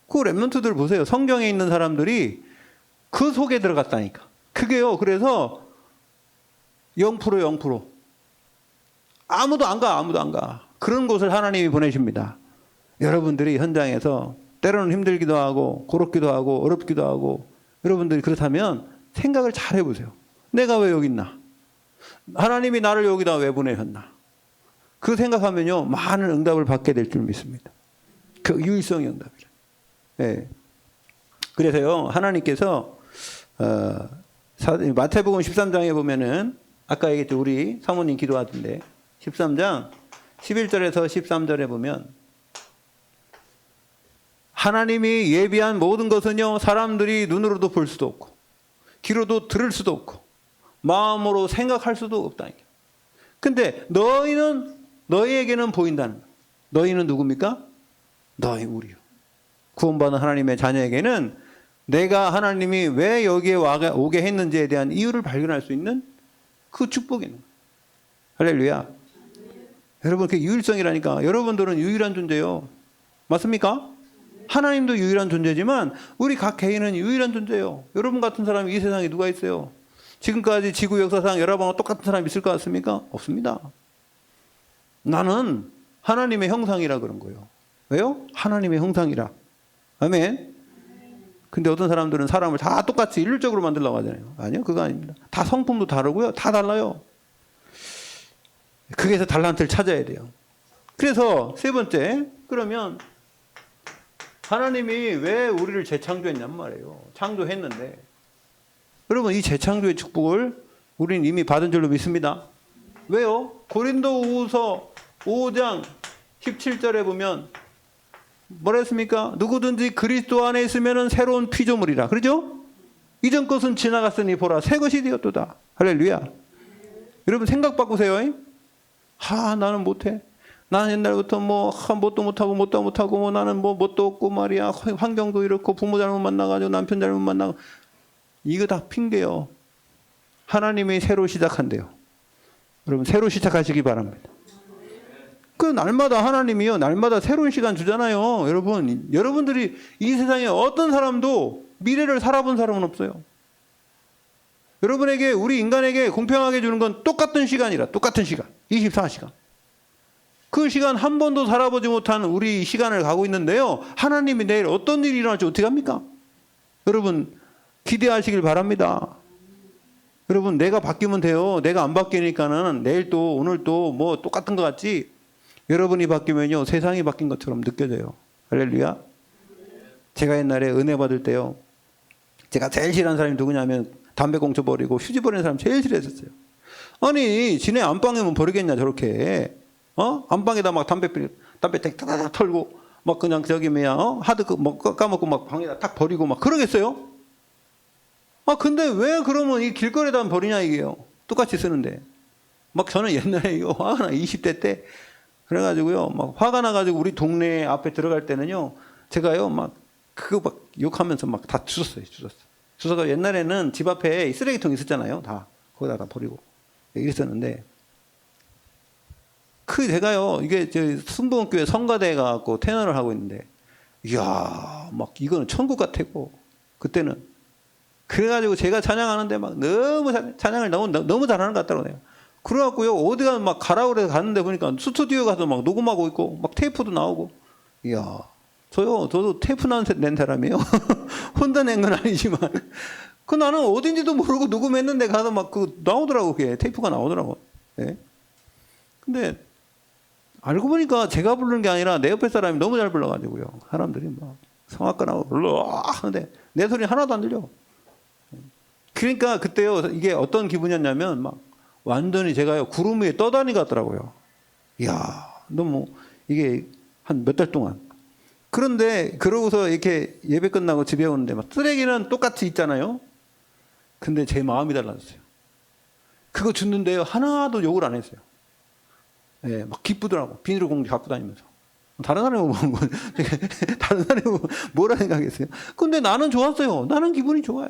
그 렘넌트들 보세요. 성경에 있는 사람들이 그 속에 들어갔다니까. 그게요, 그래서 0%. 아무도 안 가. 그런 곳을 하나님이 보내십니다. 여러분들이 현장에서 때로는 힘들기도 하고 고롭기도 하고 어렵기도 하고, 여러분들이 그렇다면 생각을 잘 해보세요. 내가 왜 여기 있나? 하나님이 나를 여기다 왜 보내셨나? 그 생각하면요, 많은 응답을 받게 될 줄 믿습니다. 그 유일성의 응답이라. 네. 그래서요, 하나님께서 마태복음 13장에 보면은 아까 얘기했죠, 우리 사모님 기도하던데 13장 11절에서 13절에 보면 하나님이 예비한 모든 것은요, 사람들이 눈으로도 볼 수도 없고 귀로도 들을 수도 없고 마음으로 생각할 수도 없다니까. 근데 너희에게는 보인다는 거예요. 너희는 누굽니까? 너희 우리요. 구원받은 하나님의 자녀에게는 내가 하나님이 왜 여기에 오게 했는지에 대한 이유를 발견할 수 있는 그 축복이 있는 거예요. 할렐루야. 여러분, 그게 유일성이라니까. 여러분들은 유일한 존재요. 맞습니까? 하나님도 유일한 존재지만 우리 각 개인은 유일한 존재예요. 여러분 같은 사람이 이 세상에 누가 있어요? 지금까지 지구 역사상 여러분과 똑같은 사람이 있을 것 같습니까? 없습니다. 나는 하나님의 형상이라 그런 거예요. 왜요? 하나님의 형상이라. 아멘. 근데 어떤 사람들은 사람을 다 똑같이 일률적으로 만들려고 하잖아요. 아니요, 그거 아닙니다. 다 성품도 다르고요. 다 달라요. 거기에서 달란트를 찾아야 돼요. 그래서 세 번째, 그러면 하나님이 왜 우리를 재창조했냔 말이에요. 창조했는데. 여러분, 이 재창조의 축복을 우리는 이미 받은 줄로 믿습니다. 왜요? 고린도후서 5장 17절에 보면 뭐라 했습니까? 누구든지 그리스도 안에 있으면 새로운 피조물이라. 그러죠? 이전 것은 지나갔으니 보라, 새 것이 되었도다. 할렐루야. 여러분, 생각 바꾸세요. 나는 못해. 나는 옛날부터 뭣도 못하고 나는 뭣도 없고 말이야. 환경도 이렇고 부모 잘못 만나가지고 남편 잘못 만나고. 이거 다 핑계요. 하나님이 새로 시작한대요. 여러분, 새로 시작하시기 바랍니다. 그 날마다 하나님이요, 날마다 새로운 시간 주잖아요. 여러분들이 이 세상에 어떤 사람도 미래를 살아본 사람은 없어요. 여러분에게, 우리 인간에게 공평하게 주는 건 똑같은 시간이라. 똑같은 시간. 24시간. 그 시간 한 번도 살아보지 못한 우리 시간을 가고 있는데요, 하나님이 내일 어떤 일이 일어날지 어떻게 합니까? 여러분, 기대하시길 바랍니다. 여러분, 내가 바뀌면 돼요. 내가 안 바뀌니까는 내일 또 오늘 또 똑같은 것 같지, 여러분이 바뀌면요, 세상이 바뀐 것처럼 느껴져요. 할렐루야. 제가 옛날에 은혜 받을 때요, 제가 제일 싫어하는 사람이 누구냐면 담배 공쳐 버리고 휴지 버리는 사람 제일 싫어했었어요. 아니 지네 안방에면 버리겠냐 저렇게. 안방에다 막 담배 타다닥 털고 막 그냥 저기 뭐야 하드 뭐 까먹고 막 방에다 탁 버리고 막 그러겠어요? 근데 왜 그러면 이 길거리에다 버리냐 이게요. 똑같이 쓰는데. 막 저는 옛날에 이거 화가 나 20대 때 그래가지고요 막 화가 나가지고 우리 동네 앞에 들어갈 때는요 제가요 막 그거 막 욕하면서 막 다 주웠어요. 옛날에는 집 앞에 쓰레기통 있었잖아요. 다 거기다 다 버리고 이랬었는데 제가요 이게 저 순복음교회 성가대에 가갖고 테너를 하고 있는데 이야 막 이거는 천국 같았고 그때는 그래가지고 제가 찬양하는데 막 너무 찬양을 너무 잘하는 것 같더라고요. 그래갖고요 어디 가면 막 가라 그래서 갔는데 보니까 스튜디오 가서 막 녹음하고 있고 막 테이프도 나오고 이야 저도 테이프 낸 사람이에요. 혼자 낸 건 아니지만 나는 어딘지도 모르고 녹음했는데 가서 막 나오더라고 그게 테이프가 나오더라고. 예. 근데 알고 보니까 제가 부르는 게 아니라 내 옆에 사람이 너무 잘 불러가지고요 사람들이 막 성악가 나오고 불러 하는데 내 소리 하나도 안 들려. 그러니까 그때요 이게 어떤 기분이었냐면 막 완전히 제가요 구름 위에 떠다니 같더라고요. 이야 너무 이게 한 몇 달 동안. 그런데 그러고서 이렇게 예배 끝나고 집에 오는데 막 쓰레기는 똑같이 있잖아요. 근데 제 마음이 달라졌어요. 그거 줬는데요 하나도 욕을 안 했어요. 예, 막 기쁘더라고. 비닐봉지 갖고 다니면서. 다른 사람이 보면 다른 사람이 보면 뭐라 생각했어요? 근데 나는 좋았어요. 나는 기분이 좋아요.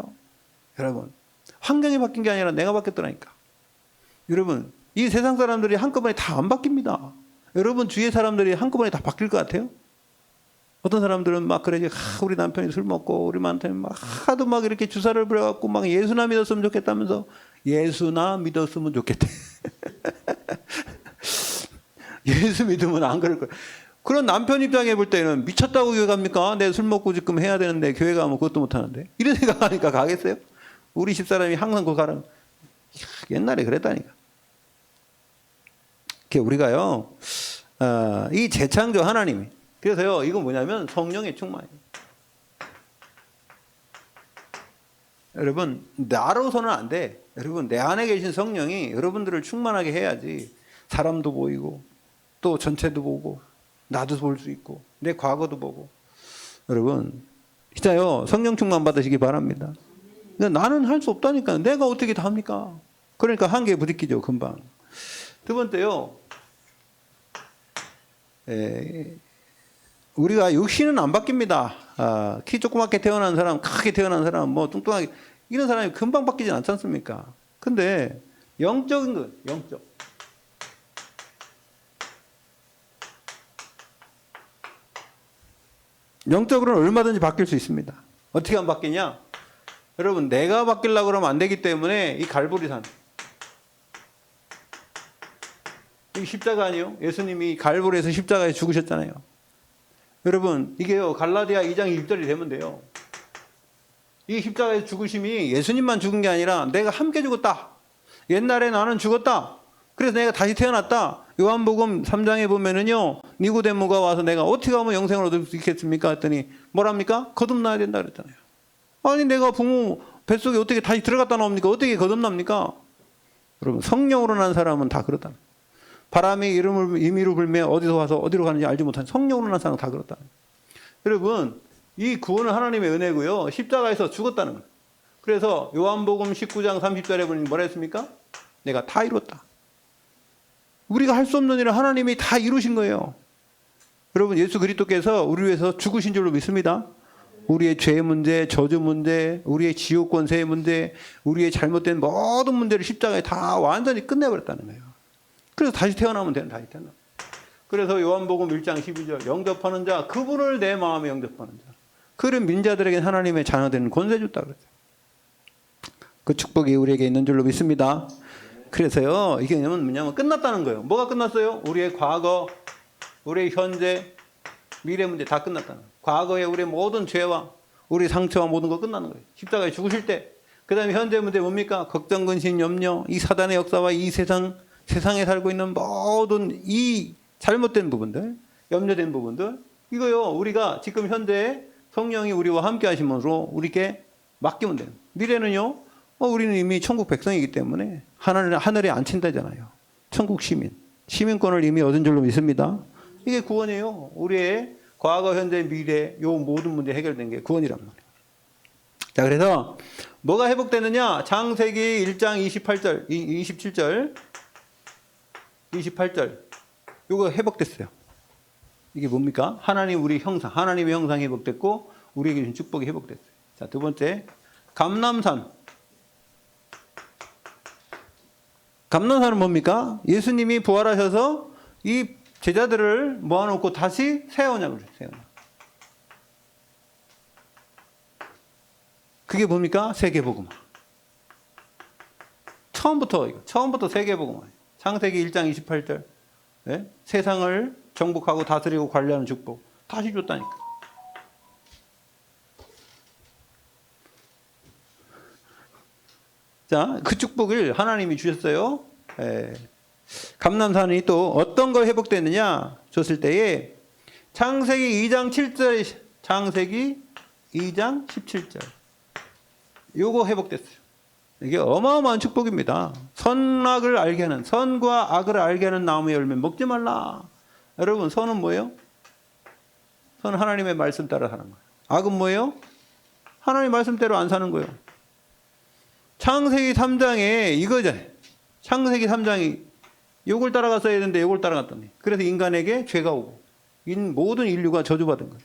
여러분 환경이 바뀐 게 아니라 내가 바뀌었더라니까. 여러분 이 세상 사람들이 한꺼번에 다 안 바뀝니다. 여러분 주위의 사람들이 한꺼번에 다 바뀔 것 같아요? 어떤 사람들은 막 그래 우리 남편이 술 먹고 우리 남편이 막 하도 막 이렇게 주사를 부려갖고 막 예수나 믿었으면 좋겠다면서 예수나 믿었으면 좋겠대. 예수 믿으면 안 그럴 거야. 그런 남편 입장에 볼 때는 미쳤다고 교회 갑니까? 내 술 먹고 지금 해야 되는데 교회 가면 그것도 못 하는데 이런 생각하니까 가겠어요? 우리 집사람이 항상 그 가라. 옛날에 그랬다니까. 우리가요 이 재창조 하나님이 그래서요 이건 뭐냐면 성령의 충만이에요. 여러분 나로서는 안 돼. 여러분 내 안에 계신 성령이 여러분들을 충만하게 해야지 사람도 보이고 또 전체도 보고 나도 볼 수 있고 내 과거도 보고. 여러분 진짜요 성령 충만 받으시기 바랍니다. 나는 할 수 없다니까. 내가 어떻게 다 합니까? 그러니까 한계에 부딪히죠 금방. 두 번째요 우리가 육신은 안 바뀝니다. 키 조그맣게 태어난 사람 크게 태어난 사람 뭐 뚱뚱하게 이런 사람이 금방 바뀌진 않지 않습니까? 근데 영적인 것 영적으로는 얼마든지 바뀔 수 있습니다. 어떻게 안 바뀌냐? 여러분 내가 바뀌려고 그러면 안 되기 때문에 이 갈보리산 이 십자가 아니에요? 예수님이 갈보리에서 십자가에 죽으셨잖아요. 여러분 이게요 갈라디아 2장 1절이 되면 돼요. 이 십자가의 죽으심이 예수님만 죽은 게 아니라 내가 함께 죽었다. 옛날에 나는 죽었다. 그래서 내가 다시 태어났다. 요한복음 3장에 보면은요 니고데모가 와서 내가 어떻게 하면 영생을 얻을 수 있겠습니까? 했더니 뭐랍니까? 거듭나야 된다 그랬잖아요. 아니 내가 부모 뱃속에 어떻게 다시 들어갔다 나옵니까? 어떻게 거듭납니까? 여러분 성령으로 난 사람은 다 그렇다. 바람이 이름을 임의로 불며 어디서 와서 어디로 가는지 알지 못한 성령으로 난 사람은 다 그렇다. 여러분 이 구원은 하나님의 은혜고요. 십자가에서 죽었다는 거예요. 그래서 요한복음 19장 30절에 보니 뭐라 했습니까? 내가 다 이뤘다. 우리가 할 수 없는 일을 하나님이 다 이루신 거예요. 여러분 예수 그리스도께서 우리 위해서 죽으신 줄로 믿습니다. 우리의 죄 문제, 저주 문제, 우리의 지옥 권세의 문제, 우리의 잘못된 모든 문제를 십자가에 다 완전히 끝내버렸다는 거예요. 그래서 다시 태어나면 되는 다시 태어나. 그래서 요한복음 1장 12절 영접하는 자 그분을 내 마음에 영접하는 자 그런 민자들에게 하나님의 자녀되는 권세 줬다 그랬어요. 그 축복이 우리에게 있는 줄로 믿습니다. 그래서요 이게 뭐냐면 끝났다는 거예요. 뭐가 끝났어요? 우리의 과거, 우리의 현재, 미래 문제 다 끝났다는 거예요. 과거에 우리의 모든 죄와 우리 상처와 모든 거 끝나는 거예요. 십자가에 죽으실 때. 그 다음에 현재 문제 뭡니까? 걱정, 근심, 염려, 이 사단의 역사와 이 세상에 살고 있는 모든 이 잘못된 부분들, 염려된 부분들 이거요 우리가 지금 현재 성령이 우리와 함께 하심으로 우리에게 맡기면 돼요. 미래는요 우리는 이미 천국 백성이기 때문에 하늘에 앉힌다잖아요. 천국 시민권을 이미 얻은 줄로 믿습니다. 이게 구원이에요. 우리의 과거, 현재, 미래 요 모든 문제 해결된 게 구원이란 말이에요. 자, 그래서 뭐가 회복되느냐? 창세기 1장 28절, 27절, 28절 요거 회복됐어요. 이게 뭡니까? 하나님 우리 형상, 하나님의 형상이 회복됐고 우리에게 준 축복이 회복됐어요. 자, 두 번째 감람산. 감람산은 뭡니까? 예수님이 부활하셔서 이 제자들을 모아놓고 다시 세우냐고 그래요. 세우냐. 그게 뭡니까? 세계복음화. 처음부터 세계복음화. 창세기 1장 28절. 네? 세상을 정복하고 다스리고 관리하는 축복. 다시 줬다니까. 자, 그 축복을 하나님이 주셨어요. 감람산이 또 어떤 걸 회복됐느냐 줬을 때에 창세기 2장 7절, 창세기 2장 17절. 요거 회복됐어요. 이게 어마어마한 축복입니다. 선악을 알게 하는, 선과 악을 알게 하는 나무의 열매 먹지 말라. 여러분, 선은 뭐예요? 선은 하나님의 말씀 따라 사는 거예요. 악은 뭐예요? 하나님의 말씀대로 안 사는 거예요. 창세기 3장에 이거잖아요. 창세기 3장이 요걸 따라갔어야 되는데 요걸 따라갔더니 그래서 인간에게 죄가 오고 모든 인류가 저주받은 거예요.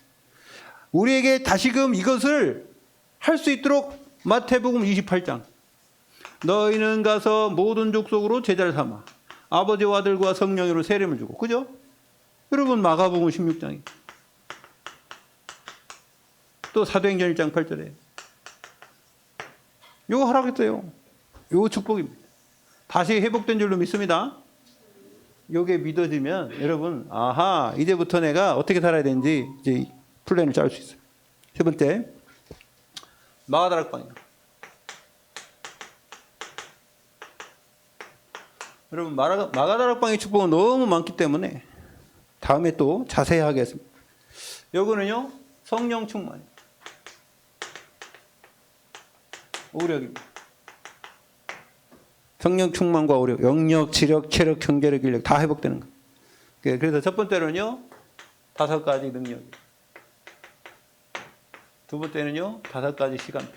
우리에게 다시금 이것을 할 수 있도록 마태복음 28장 너희는 가서 모든 족속으로 제자를 삼아 아버지와 아들과 성령으로 세례를 주고 그죠? 여러분 마가복음 16장이 또 사도행전 1장 8절에 요거 하라고 했어요. 요거 축복입니다. 다시 회복된 줄로 믿습니다. 요게 믿어지면 여러분 아하 이제부터 내가 어떻게 살아야 되는지 이제 플랜을 짤 수 있어요. 세 번째 마가다락방이요. 여러분 마가다락방의 축복은 너무 많기 때문에 다음에 또 자세히 하겠습니다. 요거는요 성령 충만이에요. 오력입니다. 성령 충만과 오력, 영력, 지력, 체력, 경제력, 인력 다 회복되는 거예요. 그래서 첫 번째로는요 5가지 능력. 두 번째는요 5가지 시간표.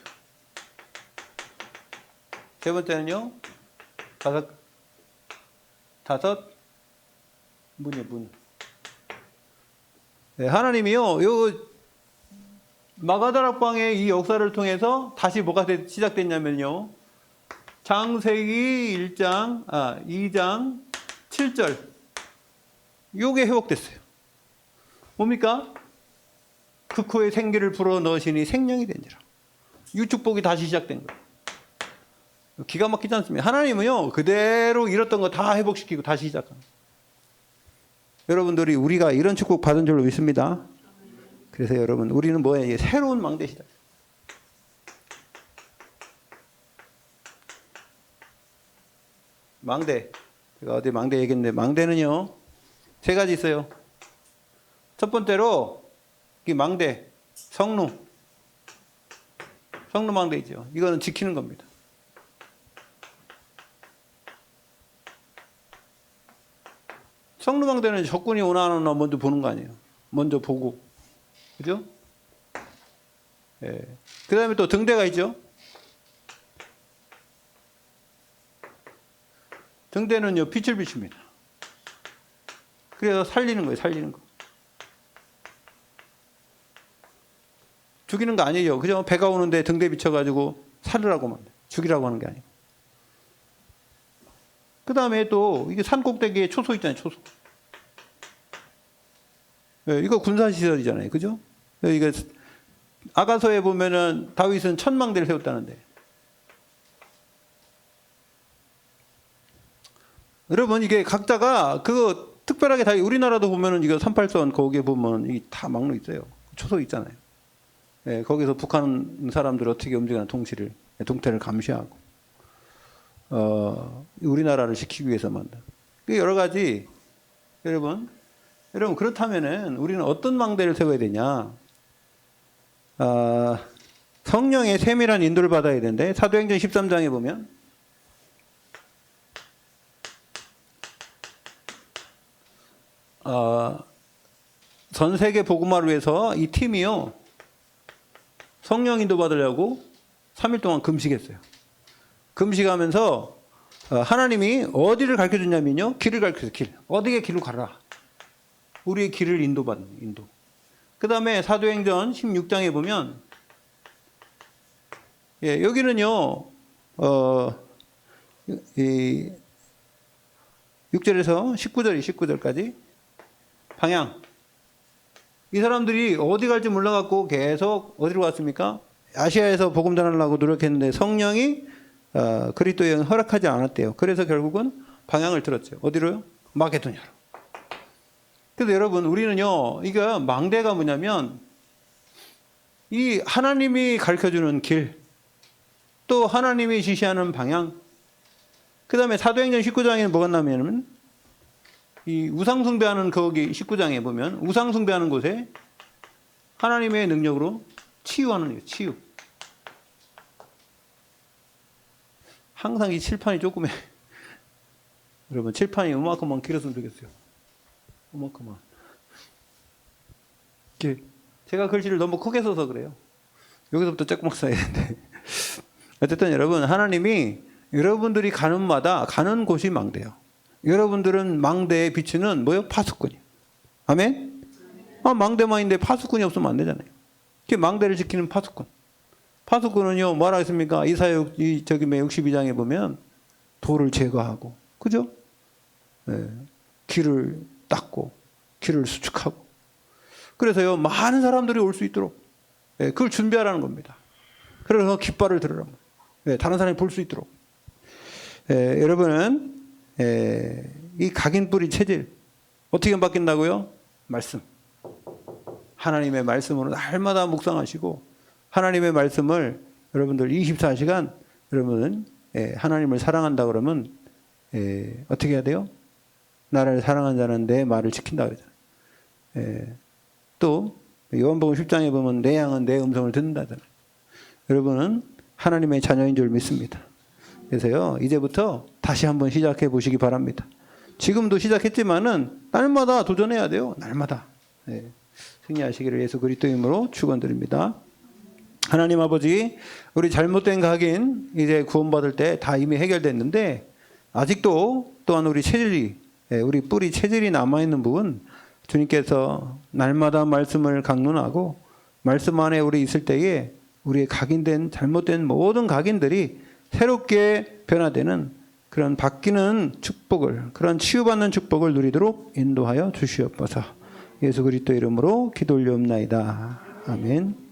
세 번째는요 다섯 문이요 문. 네, 하나님이요 요 마가다락방의 이 역사를 통해서 다시 뭐가 시작됐냐면요. 창세기 2장 7절. 요게 회복됐어요. 뭡니까? 그 코에 생기를 불어 넣으시니 생명이 된지라. 이 축복이 다시 시작된 거예요. 기가 막히지 않습니까? 하나님은요, 그대로 잃었던 거 다 회복시키고 다시 시작합니다. 여러분들이 우리가 이런 축복 받은 줄로 믿습니다. 그래서 여러분, 우리는 뭐예요? 새로운 망대 시작. 망대. 제가 어디 망대 얘기했는데, 망대는요, 3가지 있어요. 첫 번째로, 이 망대, 성루 망대 있죠. 이거는 지키는 겁니다. 성루 망대는 적군이 오나 안 오나 먼저 보는 거 아니에요. 먼저 보고. 그죠? 예. 그 다음에 또 등대가 있죠. 등대는요, 빛을 비춥니다. 그래서 살리는 거예요, 살리는 거. 죽이는 거 아니죠. 그죠? 배가 오는데 등대 비춰가지고 살으라고만, 죽이라고 하는 게 아니고. 그 다음에 또, 이게 산 꼭대기에 초소 있잖아요, 초소. 예, 이거 군사시설이잖아요. 그죠? 이거, 아가서에 보면은 다윗은 1000망대를 세웠다는데. 여러분, 이게 각자가 그거 특별하게 다, 우리나라도 보면은 이거 38선 거기에 보면 이게 다 막로 있어요. 초소 있잖아요. 예, 거기서 북한 사람들 어떻게 움직이는 동태를 감시하고, 우리나라를 지키기 위해서 만든. 여러 가지, 여러분 그렇다면은 우리는 어떤 망대를 세워야 되냐? 성령의 세밀한 인도를 받아야 되는데 사도행전 13장에 보면 전 세계 복음화를 위해서 이 팀이요 성령 인도 받으려고 3일 동안 금식했어요. 금식하면서 하나님이 어디를 가르쳐 줬냐면요, 길을 가르쳐서 길, 어디에 길로 가라. 우리의 길을 인도받는 인도. 그 다음에 사도행전 16장에 보면 여기는요 6절에서 19절까지 방향. 이 사람들이 어디 갈지 몰라갖고 계속 어디로 갔습니까? 아시아에서 복음 전하려고 노력했는데 성령이 그리스도 여행 허락하지 않았대요. 그래서 결국은 방향을 틀었죠. 어디로요? 마게도냐로. 그래서 여러분 우리는요, 이거 망대가 뭐냐면 이 하나님이 가르쳐주는 길, 또 하나님이 지시하는 방향, 그 다음에 사도행전 19장에는 뭐가 나오냐면 이 우상숭배하는 거기 19장에 보면 우상숭배하는 곳에 하나님의 능력으로 치유하는 거예요. 치유. 항상 이 칠판이 조금 여러분 칠판이 이만큼만 길었으면 좋겠어요. 이만큼만. 제가 글씨를 너무 크게 써서 그래요. 여기서부터 조금만 써야 되는데. 어쨌든 여러분 하나님이 여러분들이 가는 마다 가는 곳이 망대요. 여러분들은 망대에 비추는 뭐요? 파수꾼이에요. 아멘? 망대만 있는데 파수꾼이 없으면 안 되잖아요. 망대를 지키는 파수꾼. 파수꾼은요, 뭐라 했습니까? 이사야 62장에 보면 돌을 제거하고, 그죠? 길을 닦고, 길을 수축하고. 그래서요, 많은 사람들이 올 수 있도록, 그걸 준비하라는 겁니다. 그래서 깃발을 들으라. 다른 사람이 볼 수 있도록. 여러분은 이 각인 뿌리 체질 어떻게 바뀐다고요? 말씀. 하나님의 말씀으로 날마다 묵상하시고 하나님의 말씀을 여러분들 24시간 여러분은 하나님을 사랑한다 그러면 어떻게 해야 돼요? 나를 사랑한 자는 내 말을 지킨다 그러잖아요. 또 요한복음 10장에 보면 내 양은 내 음성을 듣는다잖아요. 여러분은 하나님의 자녀인 줄 믿습니다. 그래서요, 이제부터 다시 한번 시작해 보시기 바랍니다. 지금도 시작했지만은 날마다 도전해야 돼요. 날마다. 승리하시기를 예수 그리스도의 이름으로 축원드립니다. 하나님 아버지, 우리 잘못된 각인 이제 구원받을 때 다 이미 해결됐는데 아직도 또한 우리 체질이, 우리 뿌리 체질이 남아있는 부분 주님께서 날마다 말씀을 강론하고 말씀 안에 우리 있을 때에 우리의 각인된 잘못된 모든 각인들이 새롭게 변화되는 그런 바뀌는 축복을, 그런 치유받는 축복을 누리도록 인도하여 주시옵소서. 예수 그리스도 이름으로 기도 올리옵나이다. 아멘.